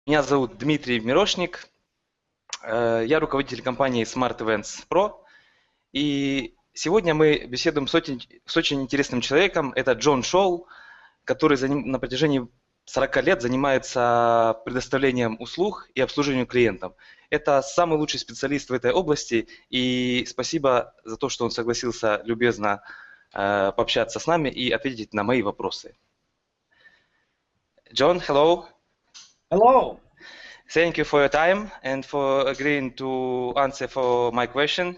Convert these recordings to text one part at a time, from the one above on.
Меня зовут Дмитрий Мирошник, я руководитель компании SmartEvents.pro, и сегодня мы беседуем с очень интересным человеком, это Джон Шоул, который на протяжении 40 лет занимается предоставлением услуг и обслуживанием клиентам. Это самый лучший специалист в этой области, и спасибо за то, что он согласился любезно пообщаться с нами и ответить на мои вопросы. John, hello. Hello. Thank you for your time and for agreeing to answer for my question.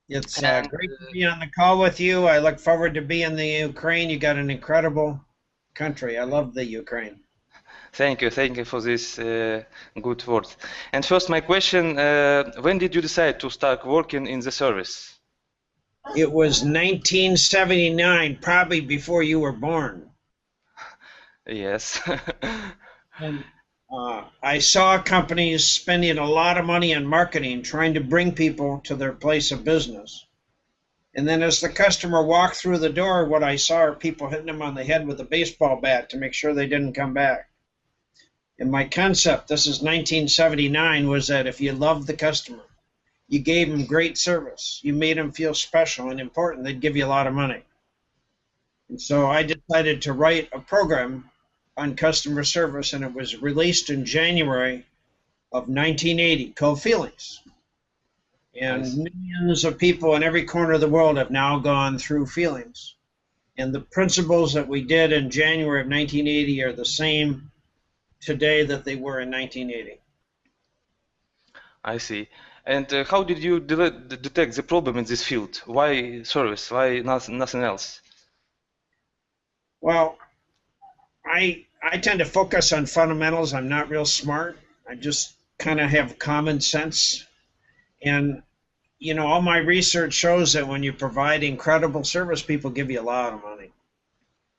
It's great to be on the call with you. I look forward to being in the Ukraine. You got an incredible country. I love the Ukraine. Thank you for this good words. And first, my question: when did you decide to start working in the service? It was 1979, probably before you were born. Yes. And I saw companies spending a lot of money on marketing, trying to bring people to their place of business. And then as the customer walked through the door, what I saw are people hitting them on the head with a baseball bat to make sure they didn't come back. And my concept, this is 1979, was that if you loved the customer, you gave them great service, you made them feel special and important, they'd give you a lot of money. And so I decided to write a program on customer service, and it was released in January of 1980 called Feelings. And Nice. Millions of people in every corner of the world have now gone through Feelings. And the principles that we did in January of 1980 are the same today that they were in 1980. I see. And how did you detect the problem in this field? Why service? Why nothing else? Well, I tend to focus on fundamentals. I'm not real smart. I just kind of have common sense. And, you know, all my research shows that when you provide incredible service, people give you a lot of money.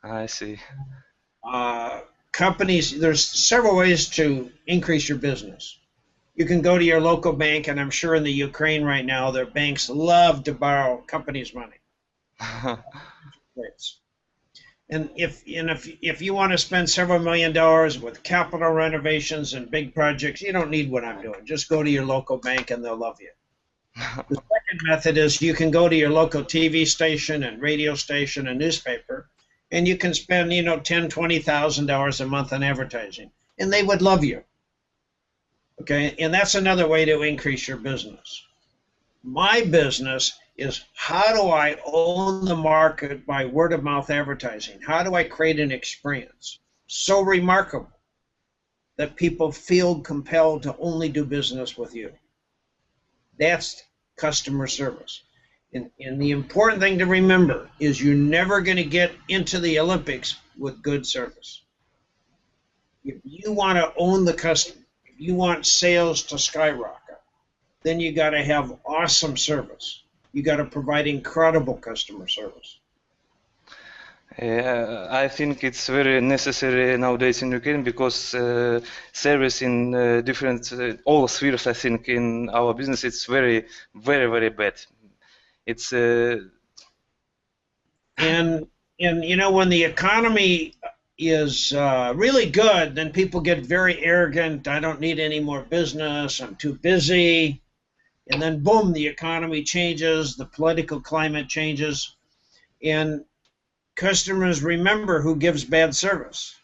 I see. Companies, there's several ways to increase your business. You can go to your local bank, and I'm sure in the Ukraine right now, their banks love to borrow companies' money. And if you want to spend several $1 million with capital renovations and big projects, you don't need what I'm doing. Just go to your local bank and they'll love you. The second method is you can go to your local TV station and radio station and newspaper, and you can spend, you know, $10,000, $20,000 a month on advertising, and they would love you. Okay, and that's another way to increase your business. My business is how do I own the market by word-of-mouth advertising? How do I create an experience so remarkable that people feel compelled to only do business with you? That's customer service. And the important thing to remember is you're never going to get into the Olympics with good service. If you want to own the customer, if you want sales to skyrocket, then you got to have awesome service. You got to provide incredible customer service. I think it's very necessary nowadays in Ukraine because service in different all spheres, I think, in our business, it's very, very, very bad. It's and you know, when the economy is really good, then people get very arrogant. I don't need any more business. I'm too busy. And then boom, the economy changes, the political climate changes, and customers remember who gives bad service.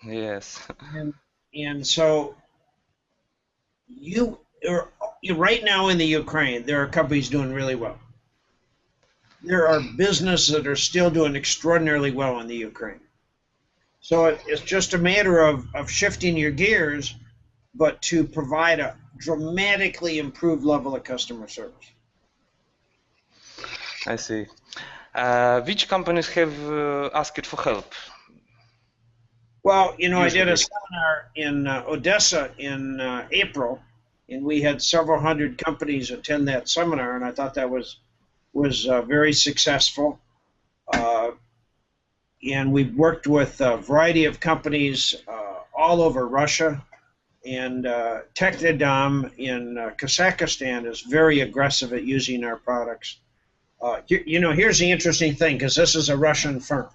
yes. And so right now in the Ukraine, there are companies doing really well. There are businesses that are still doing extraordinarily well in the Ukraine. So it's just a matter of shifting your gears, but to provide a dramatically improved level of customer service. I see. Which companies have asked for help? Well, you know, Usually. I did a seminar in Odessa in April, and we had several hundred companies attend that seminar, and I thought that was very successful. And we've worked with a variety of companies all over Russia, and Technodom in Kazakhstan is very aggressive at using our products. You know, here's the interesting thing, because this is a Russian firm.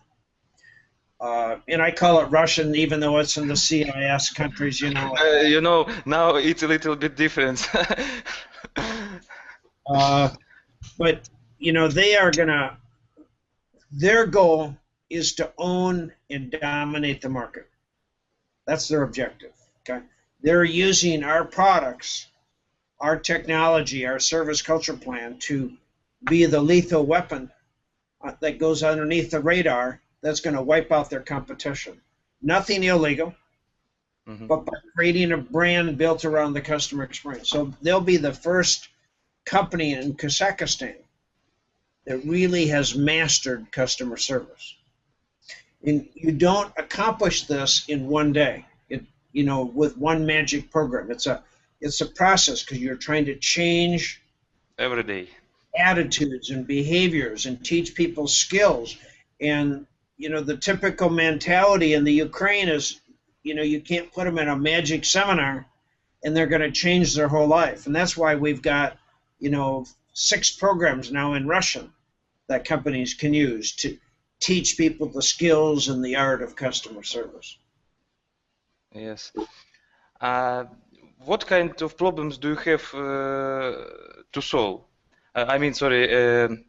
And I call it Russian, even though it's in the CIS countries, you know. You know, now it's a little bit different. But, you know, their goal is to own and dominate the market. That's their objective, okay? They're using our products, our technology, our service culture plan to be the lethal weapon that goes underneath the radar that's going to wipe out their competition. Nothing illegal, but by creating a brand built around the customer experience. So they'll be the first company in Kazakhstan that really has mastered customer service. And you don't accomplish this in one day, you know, with one magic program. It's a process because you're trying to change every day attitudes and behaviors and teach people skills. And, you know, the typical mentality in the Ukraine is, you know, you can't put them in a magic seminar and they're going to change their whole life. And that's why we've got, you know, 6 programs now in Russian that companies can use to teach people the skills and the art of customer service. Yes. What kind of problems do you have to solve? I mean, sorry.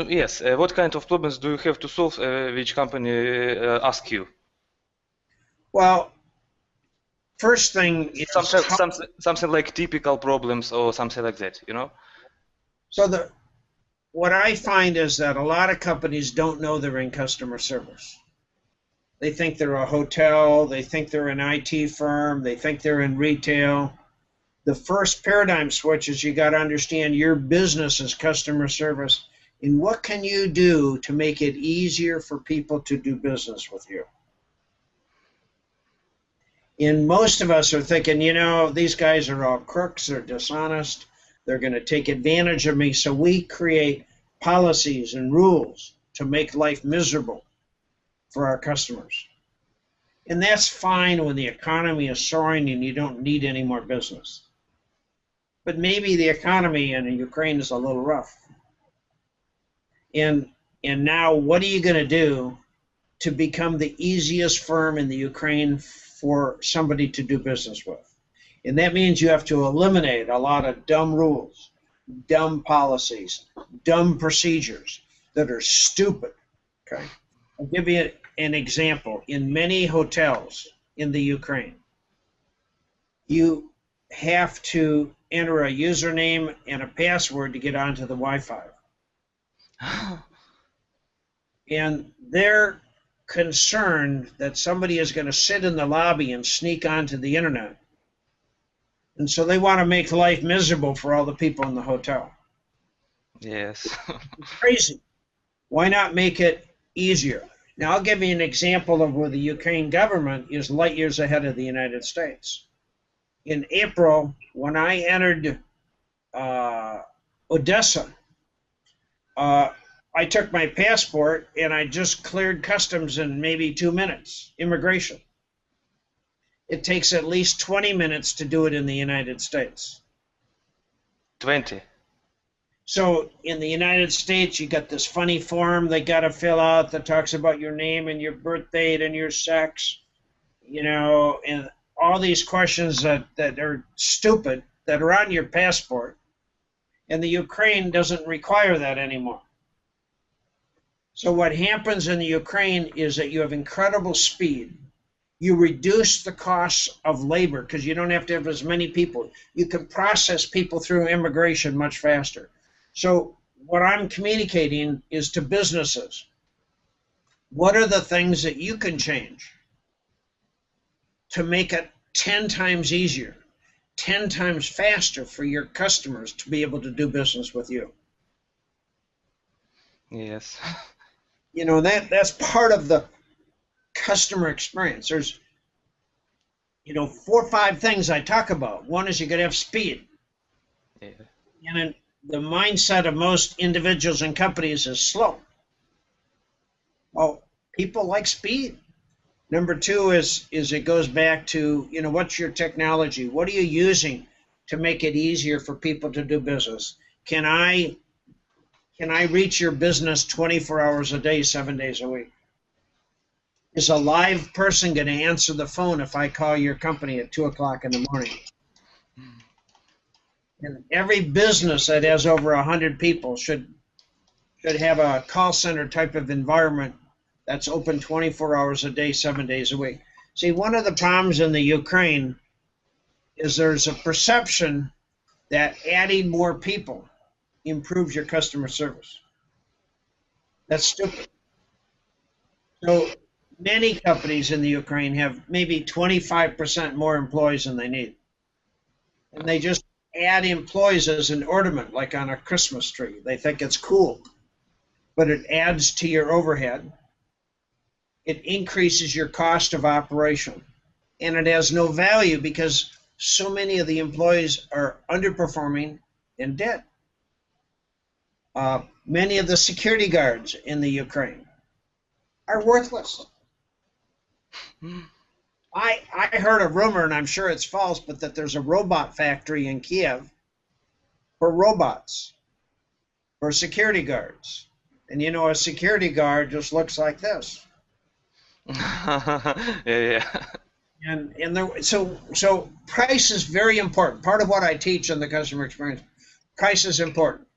Yes. What kind of problems do you have to solve? Which company ask you? Well, first thing is something like typical problems or something like that, you know. So what I find is that a lot of companies don't know they're in customer service. They think they're a hotel, they think they're an IT firm, they think they're in retail. The first paradigm switch is you got to understand your business is customer service, and what can you do to make it easier for people to do business with you? And most of us are thinking, you know, these guys are all crooks, they're dishonest, they're going to take advantage of me. So we create policies and rules to make life miserable for our customers. And that's fine when the economy is soaring and you don't need any more business. But maybe the economy in Ukraine is a little rough. And now what are you going to do to become the easiest firm in the Ukraine for somebody to do business with? And that means you have to eliminate a lot of dumb rules, dumb policies, dumb procedures that are stupid. Okay, I'll give you an example. In many hotels in the Ukraine, you have to enter a username and a password to get onto the Wi-Fi. And they're concerned that somebody is going to sit in the lobby and sneak onto the internet. And so they want to make life miserable for all the people in the hotel. Yes. It's crazy. Why not make it easier? Now, I'll give you an example of where the Ukraine government is light years ahead of the United States. In April, when I entered Odessa, I took my passport and I just cleared customs in maybe 2 minutes, immigration. It takes at least 20 minutes to do it in the United States. 20. So in the United States, you got this funny form they got to fill out that talks about your name and your birth date and your sex, you know, and all these questions that are stupid that are on your passport. And the Ukraine doesn't require that anymore. So what happens in the Ukraine is that you have incredible speed. You reduce the costs of labor because you don't have to have as many people. You can process people through immigration much faster. So what I'm communicating is to businesses. What are the things that you can change to make it 10 times easier, 10 times faster for your customers to be able to do business with you? Yes. You know, that's part of the customer experience. There's, you know, 4 or 5 things I talk about. One is you got to have speed. Yeah. And the mindset of most individuals and companies is slow. Well, people like speed. Number 2 is it goes back to, you know, what's your technology? What are you using to make it easier for people to do business? Can I can I reach your business 24 hours a day, 7 days a week? Is a live person going to answer the phone if I call your company at 2 o'clock in the morning? And every business that has over 100 people should have a call center type of environment that's open 24 hours a day, 7 days a week. See, one of the problems in the Ukraine is there's a perception that adding more people improves your customer service. That's stupid. So many companies in the Ukraine have maybe 25% more employees than they need. And they just add employees as an ornament, like on a Christmas tree. They think it's cool. But it adds to your overhead. It increases your cost of operation. And it has no value because so many of the employees are underperforming and dead. Many of the security guards in the Ukraine are worthless. I heard a rumor, and I'm sure it's false, but that there's a robot factory in Kiev for robots, for security guards. And you know, a security guard just looks like this. Yeah. So price is very important. Part of what I teach in the customer experience, price is important.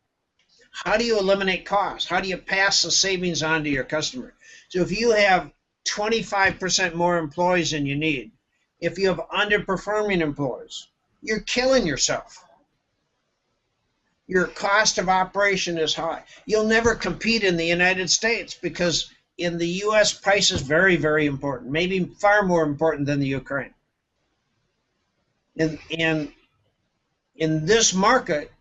How do you eliminate costs? How do you pass the savings on to your customer? So if you have 25% more employees than you need, if you have underperforming employees, you're killing yourself. Your cost of operation is high. You'll never compete in the United States because in the U.S. price is very, very important, maybe far more important than the Ukraine. And in this market,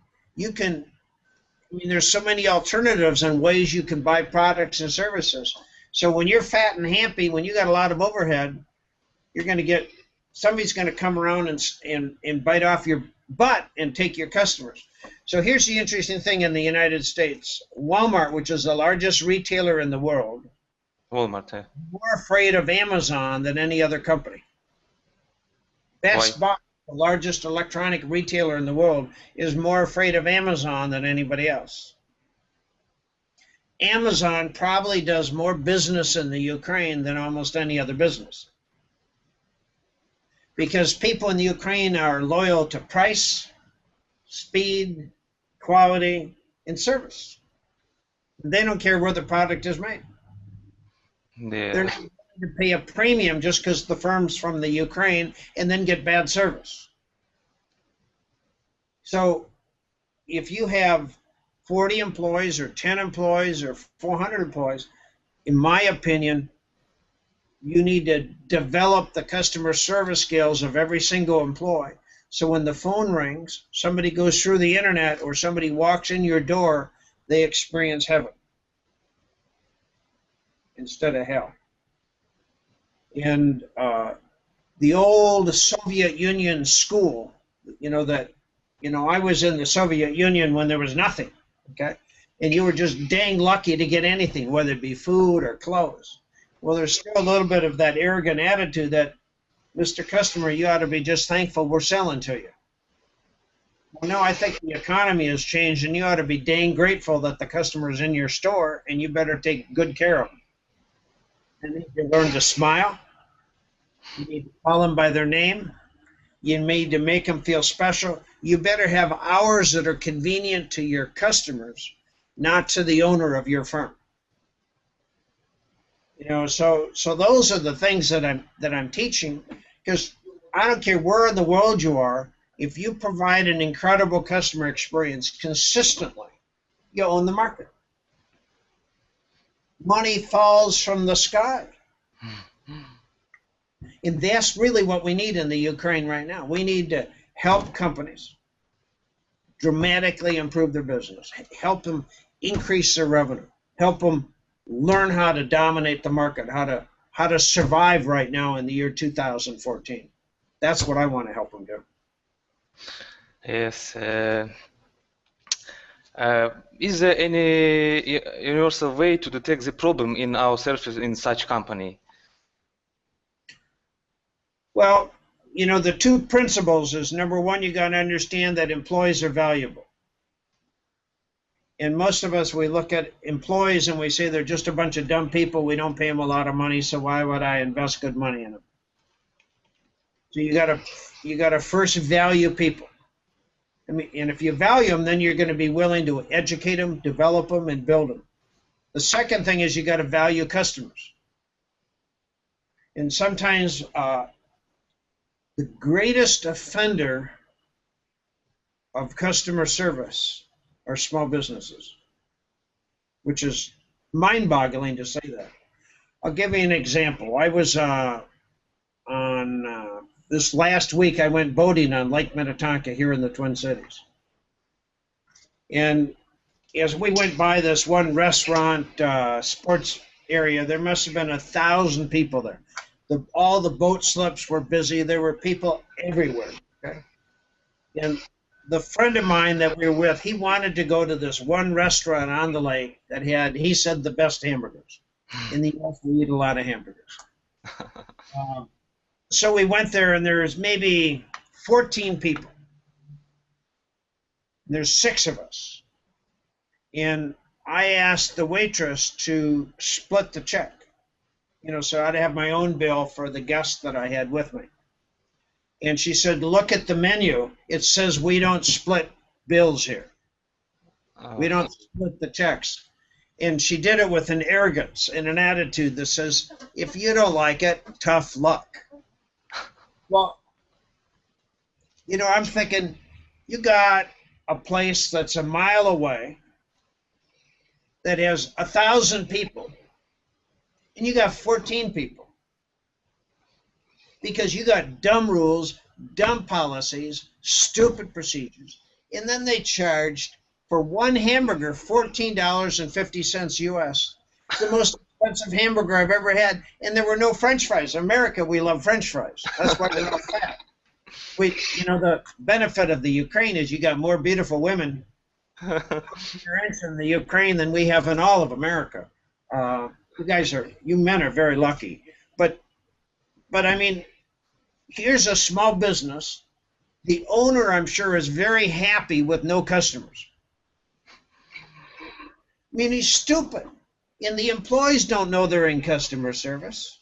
there's so many alternatives and ways you can buy products and services. So when you're fat and happy, when you got a lot of overhead, you're going to get, somebody's going to come around and bite off your butt and take your customers. So here's the interesting thing in the United States. Walmart, which is the largest retailer in the world, Walmart. more afraid of Amazon than any other company. Best Buy, the largest electronic retailer in the world, is more afraid of Amazon than anybody else. Amazon probably does more business in the Ukraine than almost any other business. Because people in the Ukraine are loyal to price, speed, quality, and service. They don't care where the product is made. Yeah. They're not willing to pay a premium just because the firm's from the Ukraine and then get bad service. So if you have 40 employees or 10 employees or 400 employees, in my opinion, you need to develop the customer service skills of every single employee. So when the phone rings, somebody goes through the internet or somebody walks in your door, they experience heaven instead of hell. And the old Soviet Union school, I was in the Soviet Union when there was nothing, okay? And you were just dang lucky to get anything, whether it be food or clothes. Well, there's still a little bit of that arrogant attitude that, Mr. Customer, you ought to be just thankful we're selling to you. Well, no, I think the economy has changed, and you ought to be dang grateful that the customer's in your store, and you better take good care of them. And you need to learn to smile. You need to call them by their name. You need to make them feel special. You better have hours that are convenient to your customers, not to the owner of your firm. So those are the things that I'm teaching, because I don't care where in the world you are, if you provide an incredible customer experience consistently, you own the market. Money falls from the sky. And that's really what we need in the Ukraine right now. We need to help companies dramatically improve their business, help them increase their revenue, help them learn how to dominate the market, how to survive right now in the year 2014. That's what I want to help them do. Yes. Is there any universal way to detect the problem in ourselves in such company? Well, the two principles is, number one, you got to understand that employees are valuable. And most of us, we look at employees and we say they're just a bunch of dumb people. We don't pay them a lot of money, so why would I invest good money in them? So you gotta first value people. I mean, and if you value them, then you're going to be willing to educate them, develop them, and build them. The second thing is you got to value customers. And sometimes the greatest offender of customer service are small businesses, which is mind-boggling to say that. I'll give you an example. I was this last week, I went boating on Lake Minnetonka here in the Twin Cities. And as we went by this one restaurant, sports area, there must have been 1,000 people there. All the boat slips were busy. There were people everywhere. Okay? And the friend of mine that we were with, he wanted to go to this one restaurant on the lake that had, he said, the best hamburgers. In the U.S., we eat a lot of hamburgers. So we went there, and there's maybe 14 people. There's 6 of us. And I asked the waitress to split the check. You know, so I'd have my own bill for the guests that I had with me. And she said, look at the menu. It says we don't split bills here. We don't split the checks. And she did it with an arrogance and an attitude that says, if you don't like it, tough luck. Well, you know, I'm thinking, you got a place that's a mile away that has 1,000 people, and you got 14 people. Because you got dumb rules, dumb policies, stupid procedures, and then they charged for one hamburger $14.50 US. The most expensive hamburger I've ever had, and there were no French fries. In America, we love French fries. That's why we're all fat. You know, the benefit of the Ukraine is you got more beautiful women in the Ukraine than we have in all of America. You men are very lucky. But I mean, here's a small business. The owner, I'm sure, is very happy with no customers. I mean, he's stupid. And the employees don't know they're in customer service.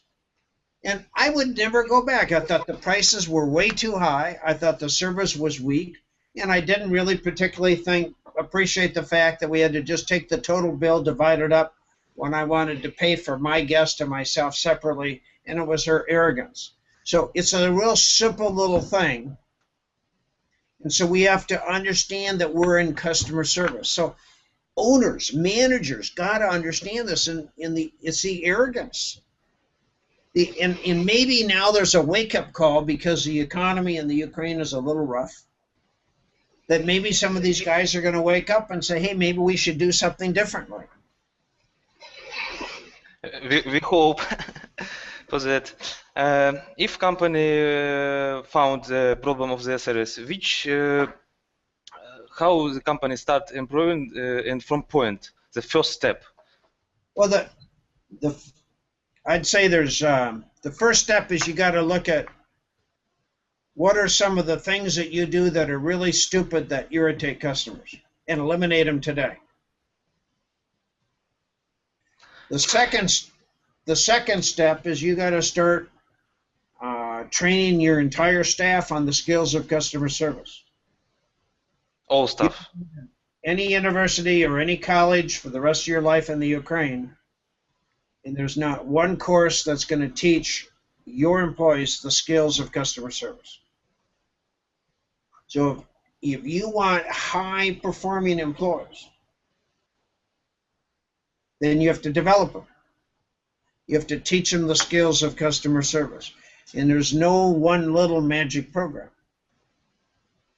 And I would never go back. I thought the prices were way too high. I thought the service was weak. And I didn't really particularly appreciate the fact that we had to just take the total bill, divide it up when I wanted to pay for my guest and myself separately. And it was her arrogance. So it's a real simple little thing. And so we have to understand that we're in customer service. So owners, managers got to understand this, and it's the arrogance. And maybe now there's a wake-up call because the economy in the Ukraine is a little rough, that maybe some of these guys are going to wake up and say, hey, maybe we should do something differently. We hope for that. If company found the problem of their service, how the company start improving and from point, the first step? Well, I'd say there's the first step is you got to look at what are some of the things that you do that are really stupid that irritate customers and eliminate them today. The second step is you got to start training your entire staff on the skills of customer service. All stuff. Any university or any college for the rest of your life in the Ukraine, and there's not one course that's going to teach your employees the skills of customer service. So if you want high-performing employees, then you have to develop them. You have to teach them the skills of customer service. And there's no one little magic program.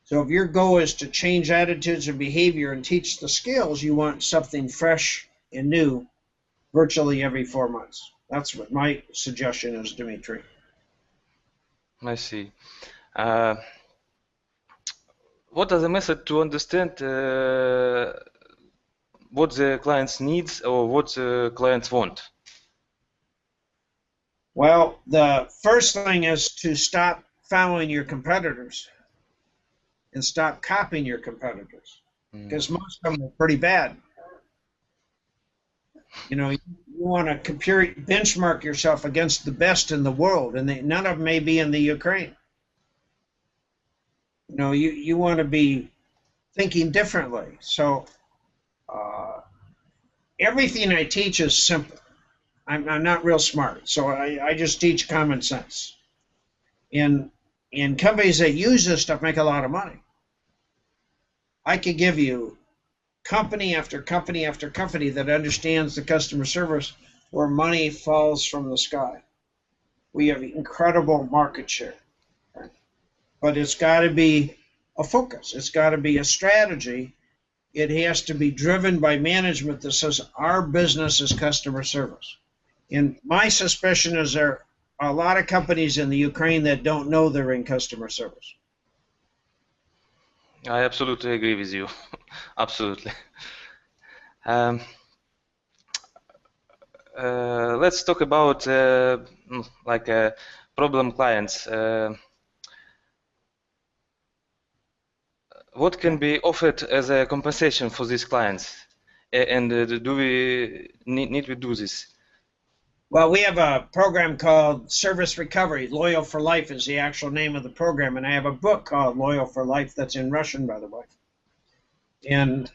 So if your goal is to change attitudes and behavior and teach the skills, you want something fresh and new virtually every 4 months. That's what my suggestion is, Dimitri. I see. What are the methods to understand what the clients needs or what the clients want? Well, the first thing is to stop following your competitors and stop copying your competitors, because most of them are pretty bad. You know, you want to compare, benchmark yourself against the best in the world, and none of them may be in the Ukraine. You know, you want to be thinking differently. So everything I teach is simple. I'm not real smart, so I just teach common sense. And companies that use this stuff make a lot of money. I could give you company after company after company that understands the customer service where money falls from the sky. We have incredible market share. But it's got to be a focus. It's got to be a strategy. It has to be driven by management that says our business is customer service. And my suspicion is there are a lot of companies in the Ukraine that don't know they're in customer service. I absolutely agree with you. Absolutely. Let's talk about problem clients. What can be offered as a compensation for these clients, and do we need to do this? Well, we have a program called Service Recovery. Loyal for Life is the actual name of the program, and I have a book called Loyal for Life that's in Russian, by the way. And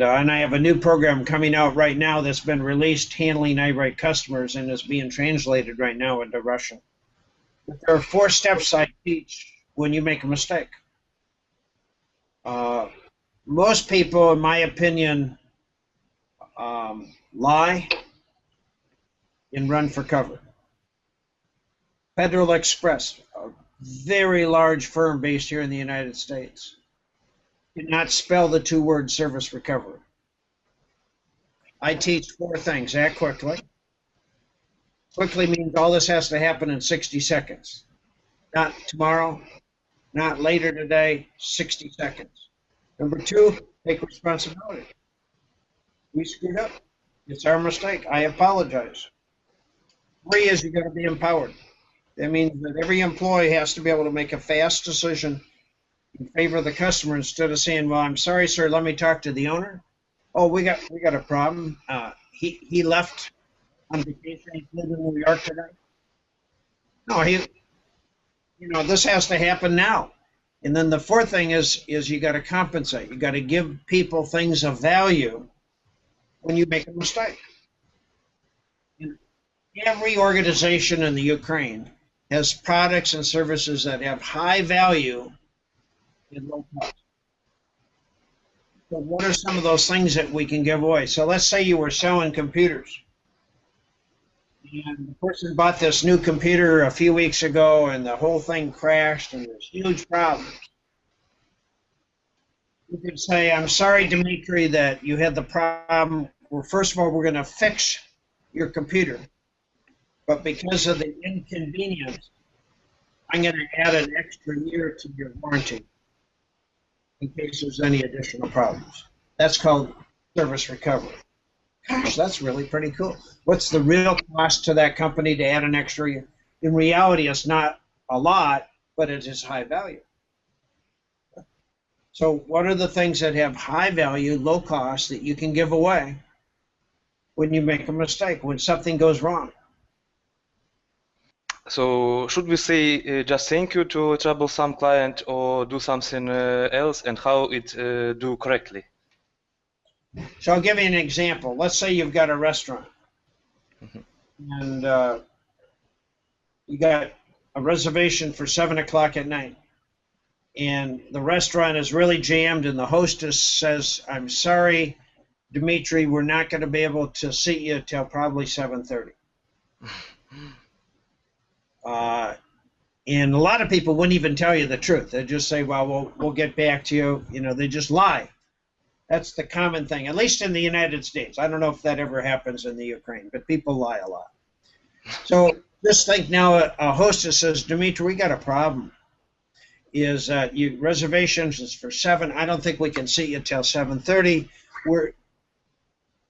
I have a new program coming out right now that's been released, Handling Irate Customers, and is being translated right now into Russian. But there are 4 steps I teach when you make a mistake. Most people, in my opinion, lie and run for cover. Federal Express, a very large firm based here in the United States, did not spell the 2 words service recovery. I teach 4 things. Act quickly. Quickly means all this has to happen in 60 seconds. Not tomorrow, not later today, 60 seconds. Number 2, take responsibility. We screwed up. It's our mistake. I apologize. 3 is you got to be empowered. That means that every employee has to be able to make a fast decision in favor of the customer instead of saying, "Well, I'm sorry, sir. Let me talk to the owner." "Oh, we got a problem. He left on vacation. He's living in New York today." No, this has to happen now. And then the 4th thing is you got to compensate. You got to give people things of value when you make a mistake. Every organization in the Ukraine has products and services that have high value and low cost. So what are some of those things that we can give away? So let's say you were selling computers. And the person bought this new computer a few weeks ago and the whole thing crashed and there's huge problems. You could say, "I'm sorry, Dimitri, that you had the problem. Well, first of all, we're going to fix your computer. But because of the inconvenience, I'm going to add an extra year to your warranty in case there's any additional problems." That's called service recovery. Gosh, that's really pretty cool. What's the real cost to that company to add an extra year? In reality, it's not a lot, but it is high value. So what are the things that have high value, low cost that you can give away when you make a mistake, when something goes wrong? So should we say just thank you to a troublesome client or do something else, and how it do correctly? So I'll give you an example. Let's say you've got a restaurant and you got a reservation for 7 o'clock at night and the restaurant is really jammed and the hostess says, "I'm sorry, Dimitri, we're not going to be able to seat you till probably 7:30. And a lot of people wouldn't even tell you the truth. They'd just say, "Well, we'll get back to you." They just lie. That's the common thing, at least in the United States. I don't know if that ever happens in the Ukraine, but people lie a lot. So just think now a hostess says, "Dimitri, we got a problem. Reservations is for 7. I don't think we can seat you till 7:30.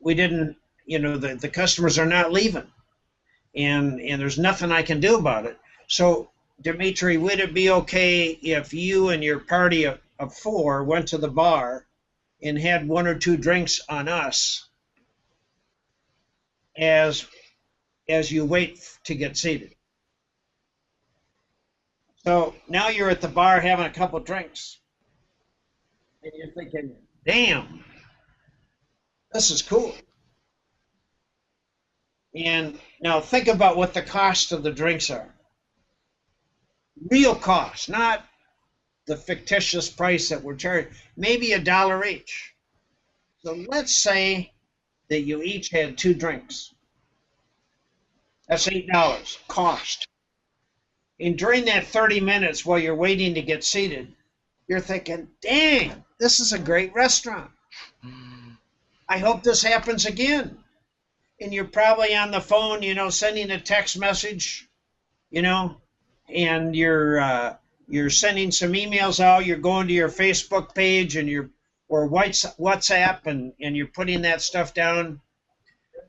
We didn't, the customers are not leaving. And there's nothing I can do about it. So, Dimitri, would it be okay if you and your party of 4 went to the bar and had 1 or 2 drinks on us as you wait to get seated. So now you're at the bar having a couple drinks, and you're thinking, damn, this is cool. And now think about what the cost of the drinks are. Real cost, not the fictitious price that we're charging. Maybe $1 each. So let's say that you each had 2 drinks. That's $8 cost. And during that 30 minutes while you're waiting to get seated, you're thinking, dang, this is a great restaurant. I hope this happens again. And you're probably on the phone, you know, sending a text message, you know, and you're sending some emails out. You're going to your Facebook page and or WhatsApp, and you're putting that stuff down.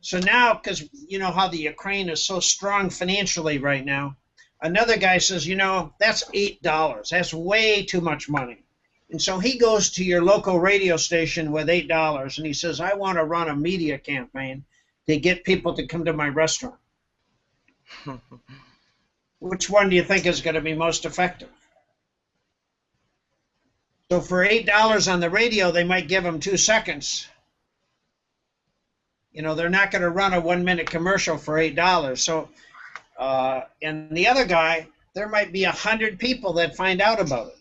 So now, because you know how the Ukraine is so strong financially right now, another guy says, you know, that's $8. That's way too much money. And so he goes to your local radio station with $8, and he says, I want to run a media campaign to get people to come to my restaurant. Which one do you think is going to be most effective? So for $8 on the radio, they might give them 2 seconds. You know, they're not going to run a 1-minute commercial for $8. So, and the other guy, there might be 100 people that find out about it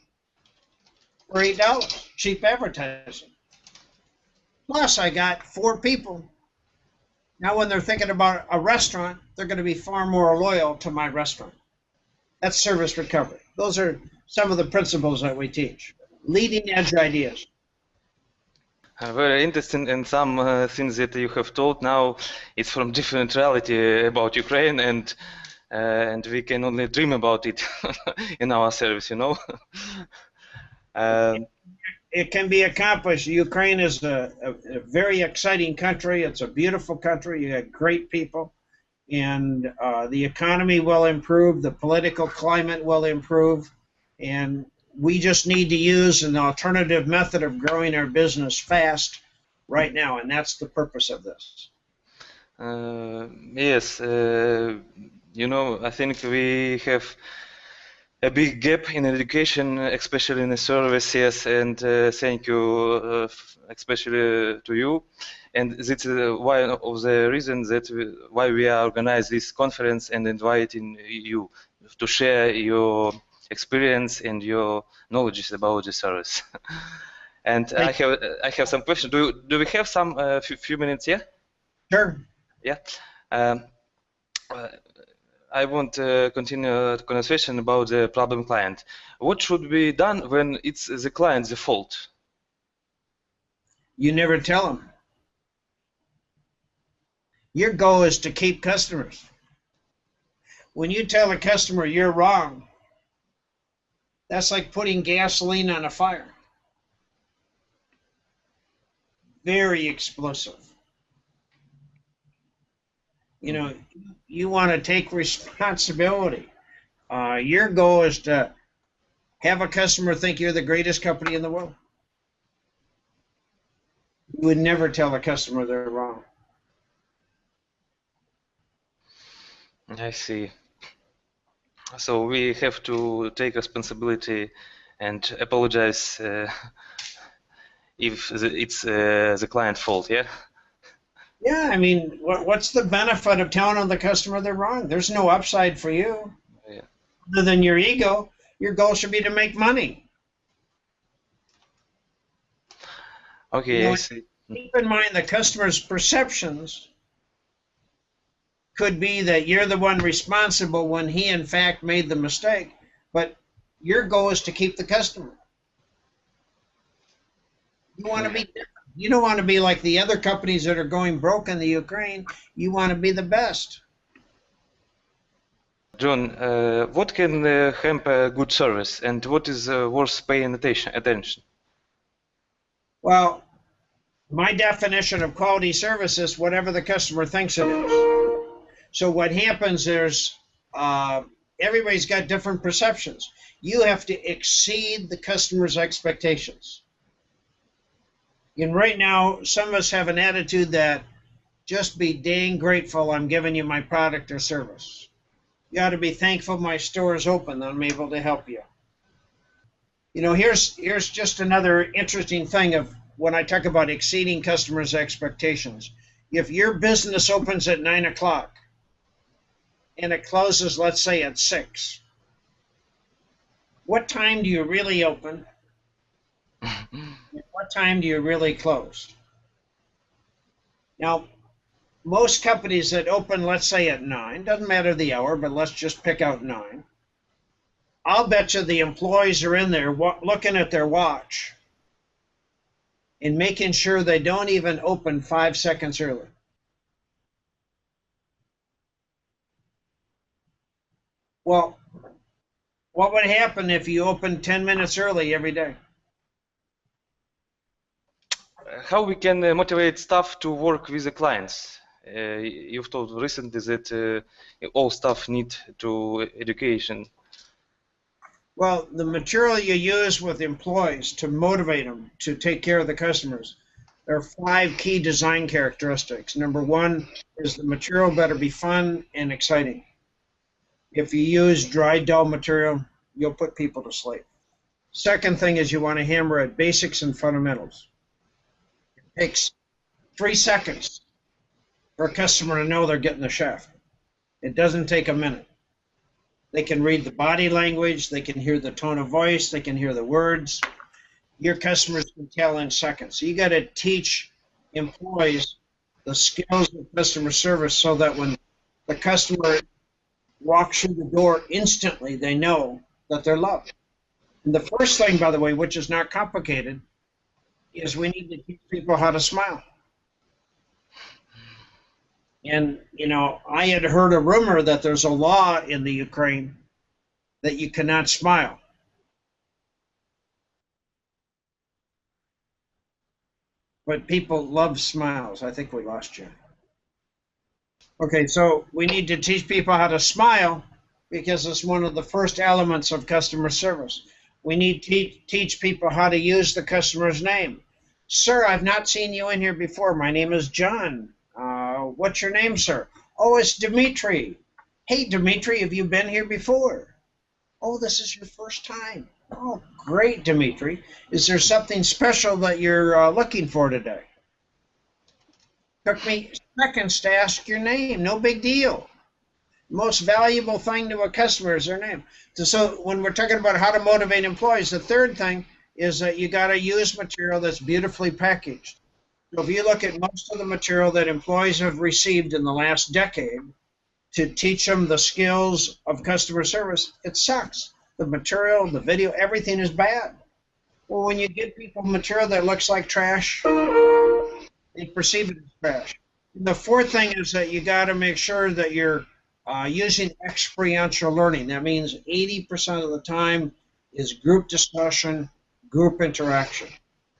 for $8, cheap advertising. Plus, I got 4 people. Now, when they're thinking about a restaurant, they're going to be far more loyal to my restaurant. That's service recovery. Those are some of the principles that we teach. Leading edge ideas. Very interesting, and some things that you have told now, it's from different reality about Ukraine, and we can only dream about it in our service, you know. It can be accomplished. Ukraine is a very exciting country. It's a beautiful country. You have great people, and the economy will improve. The political climate will improve, and we just need to use an alternative method of growing our business fast right now, and that's the purpose of this. Yes, you know, I think we have a big gap in education, especially in the service, yes, and thank you, especially to you. And this is one of the reasons that why we are organize this conference and inviting you to share your experience and your knowledge about the service. And I have some questions. Do we have some few minutes here? Sure. Yeah. I want to continue the conversation about the problem client. What should be done when it's the client's fault? You never tell them. Your goal is to keep customers. When you tell a customer you're wrong, that's like putting gasoline on a fire. Very explosive. You know, you want to take responsibility. Your goal is to have a customer think you're the greatest company in the world. You would never tell a customer they're wrong. I see. So we have to take responsibility and apologize if it's the client's fault, yeah? Yeah, I mean, what's the benefit of telling the customer they're wrong? There's no upside for you. Yeah. Other than your ego. Your goal should be to make money. Okay, You know, I see. keep in mind the customer's perceptions could be that you're the one responsible when he in fact made the mistake, but your goal is to keep the customer. You want to be different. You don't want to be like the other companies that are going broke in the Ukraine. You want to be the best. John, what can help a good service, and what is worth paying attention? Well, my definition of quality service is whatever the customer thinks it is. So what happens is everybody's got different perceptions. You have to exceed the customer's expectations. And right now, some of us have an attitude that just be dang grateful I'm giving you my product or service. You ought to be thankful my store is open, that I'm able to help you. You know, here's just another interesting thing of when I talk about exceeding customers' expectations. If your business opens at 9 o'clock and it closes, let's say, at 6, what time do you really open? And what time do you really close? Now, most companies that open, let's say, at 9, doesn't matter the hour, but let's just pick out 9. I'll bet you the employees are in there looking at their watch and making sure they don't even open 5 seconds early. Well, what would happen if you opened 10 minutes early every day? How we can motivate staff to work with the clients? You've told recently that all staff need to education. Well, the material you use with employees to motivate them to take care of the customers, there are 5 key design characteristics. Number 1 is the material better be fun and exciting. If you use dry, dull material, you'll put people to sleep. Second thing is you want to hammer at basics and fundamentals. It takes 3 seconds for a customer to know they're getting the shaft. It doesn't take a minute. They can read the body language, they can hear the tone of voice, they can hear the words. Your customers can tell in seconds. So you got to teach employees the skills of customer service so that when the customer walks through the door instantly, they know that they're loved. And the first thing, by the way, which is not complicated, is we need to teach people how to smile. And, you know, I had heard a rumor that there's a law in the Ukraine that you cannot smile. But people love smiles. I think we lost you. Okay, so we need to teach people how to smile because it's one of the first elements of customer service. We need to teach people how to use the customer's name. Sir, I've not seen you in here before. My name is John. What's your name, sir? Oh, it's Dimitri. Hey, Dimitri, have you been here before? Oh, this is your first time. Oh, great, Dimitri. Is there something special that you're looking for today? Took me seconds to ask your name. No big deal. Most valuable thing to a customer is their name. So when we're talking about how to motivate employees, the third thing is that you got to use material that's beautifully packaged. So if you look at most of the material that employees have received in the last decade to teach them the skills of customer service, it sucks. The material, the video, everything is bad. Well, when you give people material that looks like trash, they perceive it as trash. And the fourth thing is that you got to make sure that you're using experiential learning. That means 80% of the time is group discussion, group interaction.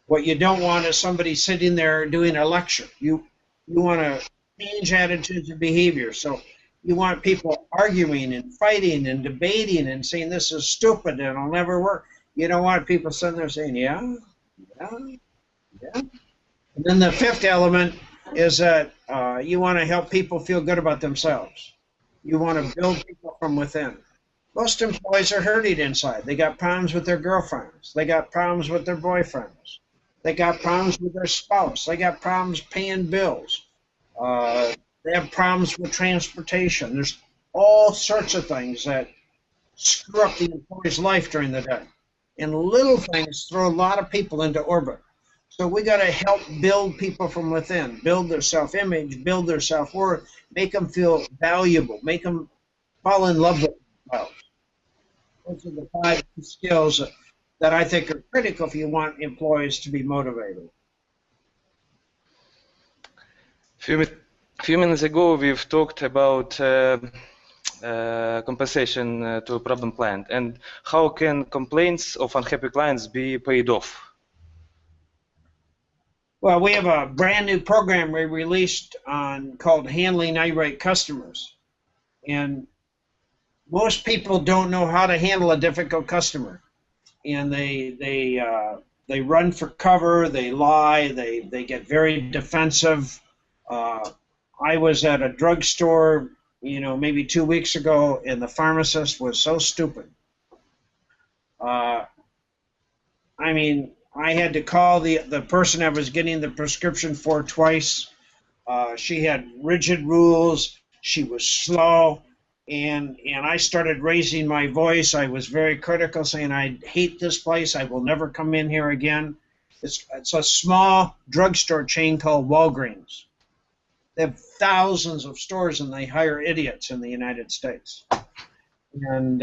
What you don't want is somebody sitting there doing a lecture. You want to change attitudes and behavior. So you want people arguing and fighting and debating and saying this is stupid and it'll never work. You don't want people sitting there saying, yeah. And then the fifth element is that you want to help people feel good about themselves. You want to build people from within. Most employees are hurting inside. They got problems with their girlfriends. They got problems with their boyfriends. They got problems with their spouse. They got problems paying bills. They have problems with transportation. There's all sorts of things that screw up the employee's life during the day. And little things throw a lot of people into orbit. So we got to help build people from within, build their self-image, build their self-worth, make them feel valuable, make them fall in love with themselves. Those are the 5 skills that I think are critical if you want employees to be motivated. Few minutes ago, we've talked about compensation to a problem client, and how can complaints of unhappy clients be paid off? Well, we have a brand new program we released called Handling Irate Customers. And most people don't know how to handle a difficult customer. And they run for cover, they lie, they get very defensive. I was at a drugstore, maybe 2 weeks ago, and the pharmacist was so stupid. I mean, I had to call the person I was getting the prescription for twice. She had rigid rules. She was slow, and I started raising my voice. I was very critical, saying, I hate this place. I will never come in here again. It's a small drugstore chain called Walgreens. They have thousands of stores, and they hire idiots in the United States. And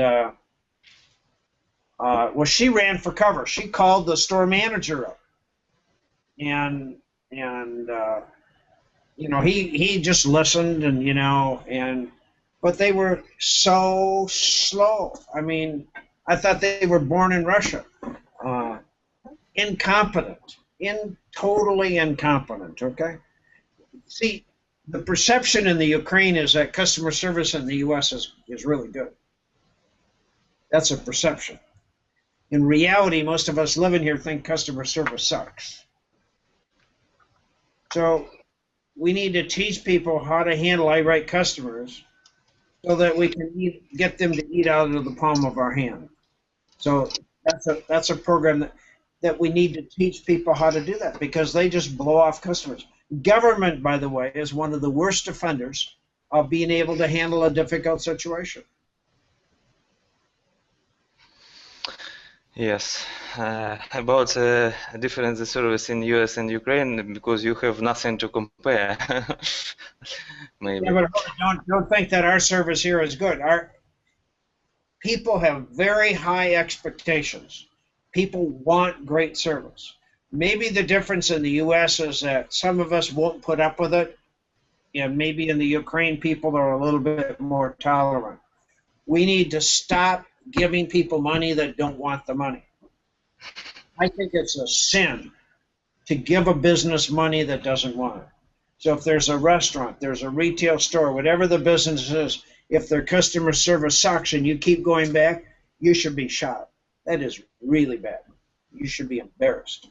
well, she ran for cover. She called the store manager up, and he just listened, and but they were so slow. I mean, I thought they were born in Russia. Incompetent, totally incompetent. Okay, see, the perception in the Ukraine is that customer service in the U.S. is really good. That's a perception. In reality, most of us living here think customer service sucks. So we need to teach people how to handle irate customers so that we can get them to eat out of the palm of our hand. So that's a program that we need to teach people how to do that, because they just blow off customers. Government, by the way, is one of the worst offenders of being able to handle a difficult situation. Yes, about the difference in service in US and Ukraine, because you have nothing to compare. Maybe. Yeah, but don't think that our service here is good. Our people have very high expectations. People want great service. Maybe the difference in the U.S. is that some of us won't put up with it, and maybe in the Ukraine people are a little bit more tolerant. We need to stop giving people money that don't want the money. I think it's a sin to give a business money that doesn't want it. So if there's a restaurant, there's a retail store, whatever the business is, if their customer service sucks and you keep going back, you should be shot. That is really bad. You should be embarrassed.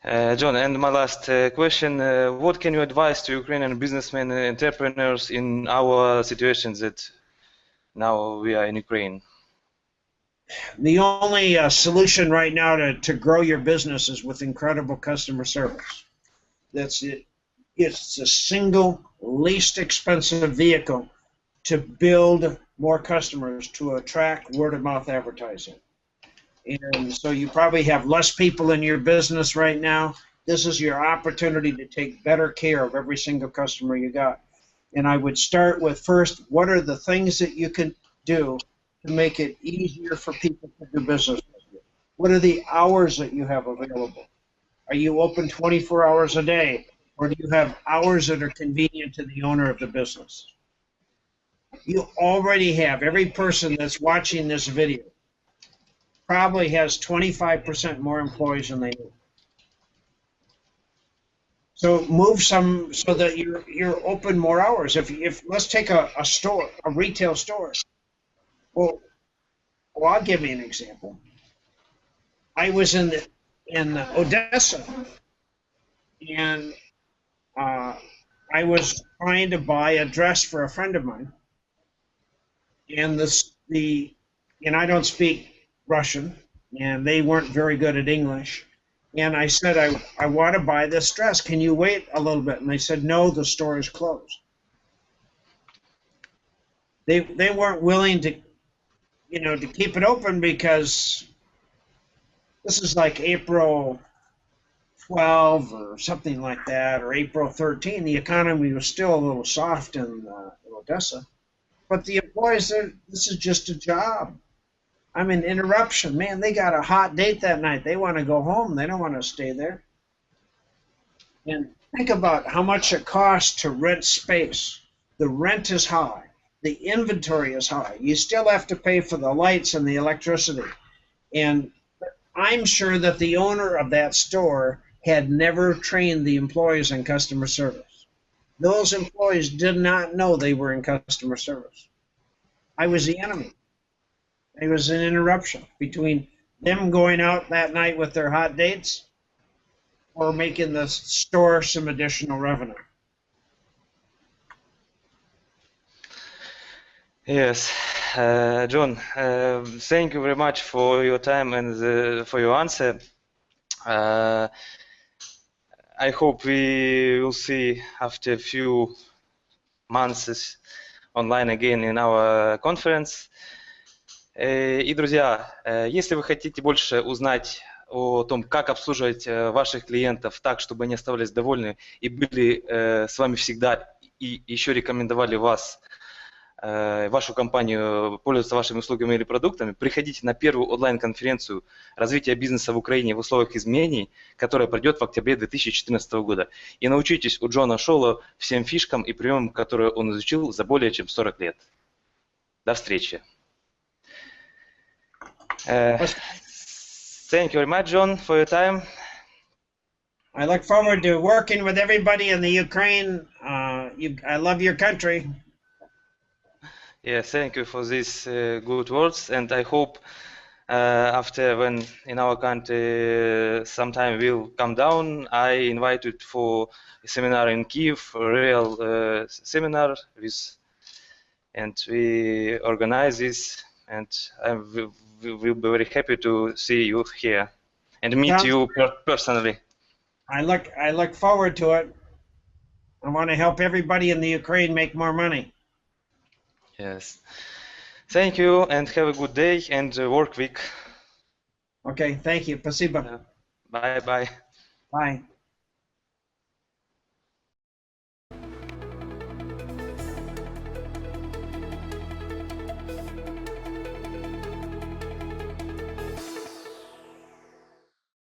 John, and my last question, what can you advise to Ukrainian businessmen and entrepreneurs in our situations that now we are in Ukraine? The only solution right now to grow your business is with incredible customer service. That's it. It's the single least expensive vehicle to build more customers, to attract word-of-mouth advertising. And so you probably have less people in your business right now. This is your opportunity to take better care of every single customer you got. And I would start with, first, what are the things that you can do to make it easier for people to do business with you? What are the hours that you have available? Are you open 24 hours a day? Or do you have hours that are convenient to the owner of the business? You already have, every person that's watching this video probably has 25% more employees than they need. So move some so that you're open more hours. If let's take a store, a retail store. Well, I'll give you an example. I was in Odessa, and I was trying to buy a dress for a friend of mine, and and I don't speak Russian, and they weren't very good at English. And I said, I want to buy this dress. Can you wait a little bit? And they said, no, the store is closed. They weren't willing to, to keep it open, because this is like April 12 or something like that, or April 13. The economy was still a little soft in Odessa. But the employees, this is just a job. I'm an interruption. Man, they got a hot date that night. They want to go home. They don't want to stay there. And think about how much it costs to rent space. The rent is high. The inventory is high. You still have to pay for the lights and the electricity. And I'm sure that the owner of that store had never trained the employees in customer service. Those employees did not know they were in customer service. I was the enemy. It was an interruption between them going out that night with their hot dates or making the store some additional revenue. Yes, John, thank you very much for your time and for your answer. I hope we will see after a few months online again in our conference. И, друзья, если вы хотите больше узнать о том, как обслуживать ваших клиентов так, чтобы они оставались довольны и были с вами всегда, и еще рекомендовали вас, вашу компанию, пользоваться вашими услугами или продуктами, приходите на первую онлайн-конференцию «Развитие бизнеса в Украине в условиях изменений», которая пройдет в октябре 2014 года. И научитесь у Джона Шоула всем фишкам и приемам, которые он изучил за более чем 40 лет. До встречи. Thank you very much, John, for your time. I look forward to working with everybody in the Ukraine. I love your country. Yeah, thank you for these good words, and I hope after when in our country sometime will come down, I invite you for a seminar in Kiev, a real seminar with, and we organize this, and I will be very happy to see you here and meet you personally. I look forward to it. I want to help everybody in the Ukraine make more money. Yes. Thank you and have a good day and work week. Okay, thank you. Спасибо. Bye bye. Bye.